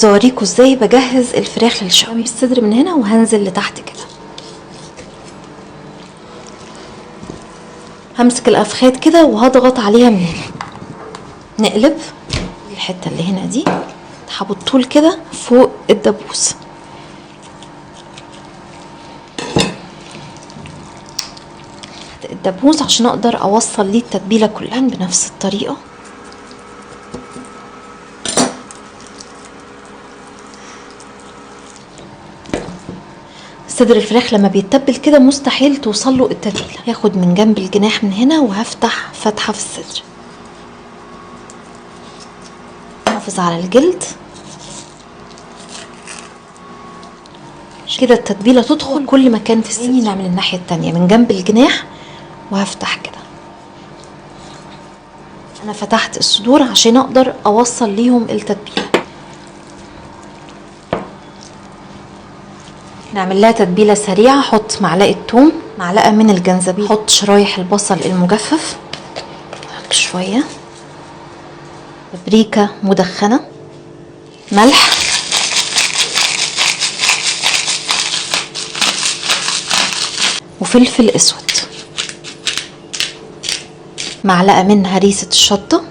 اوريكم ازاي بجهز الفراخ للشوي. الصدر من هنا وهنزل لتحت كده. همسك الافخاد كده وهضغط عليها من هنا. نقلب الحته اللي هنا دي بالطول كده فوق الدبوس. الدبوس عشان اقدر اوصل ليه التتبيله كلها بنفس الطريقه. صدر الفراخ لما بيتبل كده مستحيل توصل له التتبيله. هاخد من جنب الجناح من هنا وهفتح فتحه في الصدر. احافظ على الجلد كده التتبيله تدخل كل مكان في الصدر. نعمل الناحيه التانية من جنب الجناح وهفتح كده. انا فتحت الصدور عشان اقدر اوصل ليهم التتبيله. نعمل لها تتبيله سريعه. احط معلقه ثوم، معلقه من الجنزبيل، احط شرايح البصل المجفف شويه، بابريكا مدخنه، ملح، وفلفل اسود، معلقه من هريسه الشطه،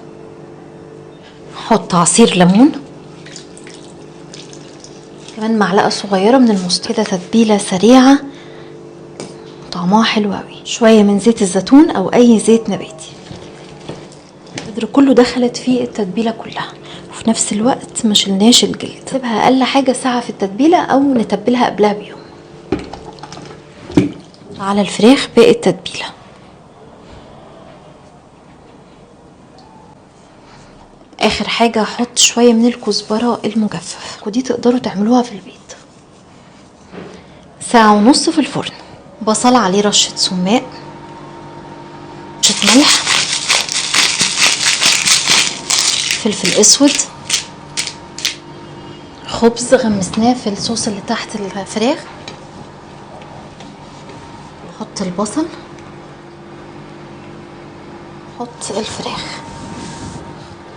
احط عصير ليمون، كمان معلقه صغيره من المستردة. كده تتبيله سريعه طعمها حلو قوي. شويه من زيت الزيتون او اي زيت نباتي. الصدر كله دخلت فيه التتبيله كلها وفي نفس الوقت ما شلناش الجلد. سيبها اقل حاجه ساعه في التتبيله او نتبلها قبلها بيوم. على الفراخ باقي التتبيله. اخر حاجه هحط شويه من الكزبره المجفف، ودي تقدروا تعملوها في البيت. ساعه ونص في الفرن. بصل عليه رشه سماق، رشه ملح، فلفل اسود، خبز غمسناه في الصوص اللي تحت الفراخ. نحط البصل، نحط الفراخ.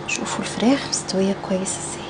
شوفوا الفراخ مستويه كويس ازاي.